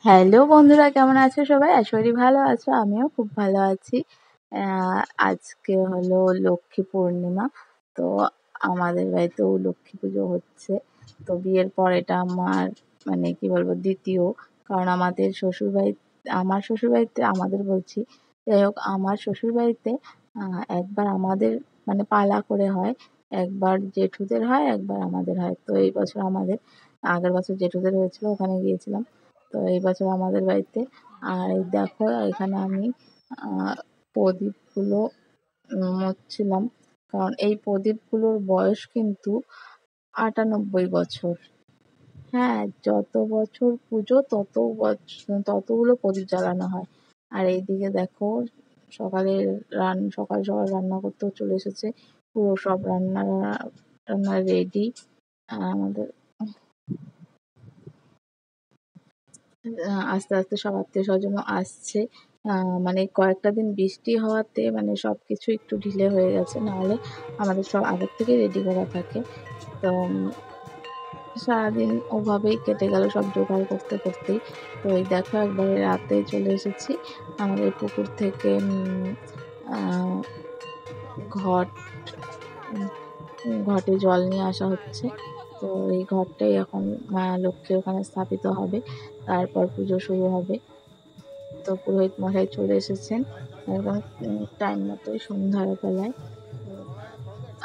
Hello বন্ধুরা, কেমন আছো সবাই? আশা করি ভালো আছো। আমিও খুব ভালো আছি। আজকে হলো লক্ষ্মী পূর্ণিমা। তো আমাদের বাড়িতেও লক্ষ্মী পুজো হচ্ছে। তো বিয়ের পর এটা আমার মানে কি বলবো দ্বিতীয়। কারণ আমার শ্বশুরবাড়িতে আমাদের বলছি, যাই হোক আমার শ্বশুরবাড়িতে একবার আমাদের মানে পালা করে হয়। একবার জেঠুদের হয়, একবার আমাদের হয়। তো এই বছর আমাদের, আগের বছর জেঠুদের হয়েছিল, ওখানে গিয়েছিলাম। তো এই বছর আমাদের বাড়িতে। আর এই দেখো এখানে আমি প্রদীপগুলো মুছছিলাম। কারণ এই প্রদীপগুলোর বয়স কিন্তু ৯৮ বছর। হ্যাঁ, যত বছর পুজো ততগুলো প্রদীপ জ্বালানো হয়। আর এইদিকে দেখো সকালে সকাল সকাল রান্না করতেও চলে এসেছে। পুরো সব রান্না রেডি। আর আমাদের আস্তে আস্তে সব আত্মীয়-স্বজনও আসছে। মানে কয়েকটা দিন বৃষ্টি হওয়াতে মানে সবকিছু একটু ঢিলে হয়ে গেছে। নাহলে আমাদের সব আগের থেকেই রেডি করা থাকে। তো সারাদিন ওভাবেই কেটে গেল সব জোগাড় করতে করতেই। তো এই দেখো একবারে রাতে চলে এসেছি। আমাদের পুকুর থেকে আ ঘট ঘটে জল নিয়ে আসা হচ্ছে। তো এই ঘটটাই এখন মা লক্ষ্মীর ওখানে স্থাপিত হবে। তারপর পুজো শুরু হবে। তো পুরোহিত মশাই চলে এসেছেন একদম টাইম মতোই সন্ধ্যার বেলায়।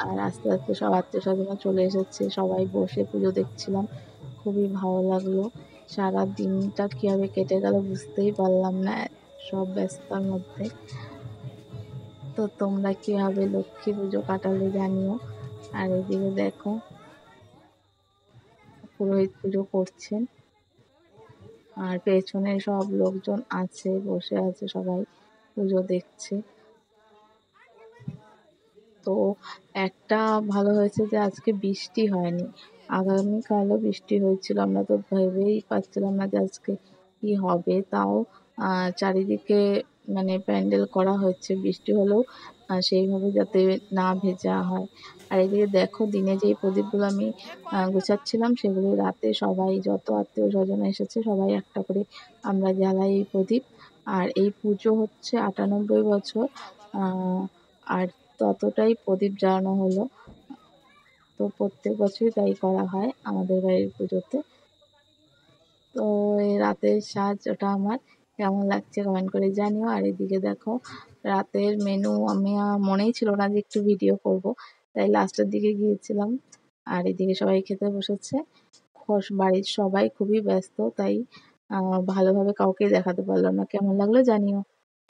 আর আস্তে আস্তে সব আত্মীয়-স্বজনও চলে এসেছে। সবাই বসে পুজো দেখছিলাম। খুবই ভালো লাগলো। সারা দিনটা কিভাবে কেটে গেল বুঝতেই পারলাম না সব ব্যস্ততার মধ্যে। তো তোমরা কিভাবে লক্ষ্মী পুজো কাটালে জানিও। আর এদিকে দেখো পুরোহিত পুজো করছেন। আর পেছনে সব লোকজন আছে, বসে আছে, সবাই পুজো দেখছে। তো একটা ভালো হয়েছে যে আজকে বৃষ্টি হয়নি। আগামীকালও বৃষ্টি হয়েছিল। আমরা তো ভেবেই পাচ্ছিলাম না যে আজকে কি হবে। তাও চারিদিকে মানে প্যান্ডেল করা হচ্ছে। বৃষ্টি হলেও সেইভাবে যাতে না ভেজা হয়। আর এদিকে দেখো দিনে যেই প্রদীপগুলো আমি গুছাচ্ছিলাম সেগুলো রাতে সবাই যত আত্মীয়-স্বজন এসেছে সবাই একটা করে আমরা জ্বালাই এই প্রদীপ। আর এই পুজো হচ্ছে ৯৮ বছর। আ আর ততটাই প্রদীপ জ্বালানো হলো। তো প্রত্যেক বছরই তাই করা হয় আমাদের বাড়ির পুজোতে। তো এই রাতের সাজ ওটা আমার কেমন লাগছে কমেন্ট করে জানিও। আর এদিকে দেখো রাতের মেনু আমি মনেই ছিল না যে একটু ভিডিও করব, তাই লাস্টের দিকে গিয়েছিলাম। আর এদিকে সবাই খেতে বসেছে। বাড়ির সবাই খুবই ব্যস্ত, তাই ভালোভাবে কাউকেই দেখাতে পারলাম না। কেমন লাগলো জানিও।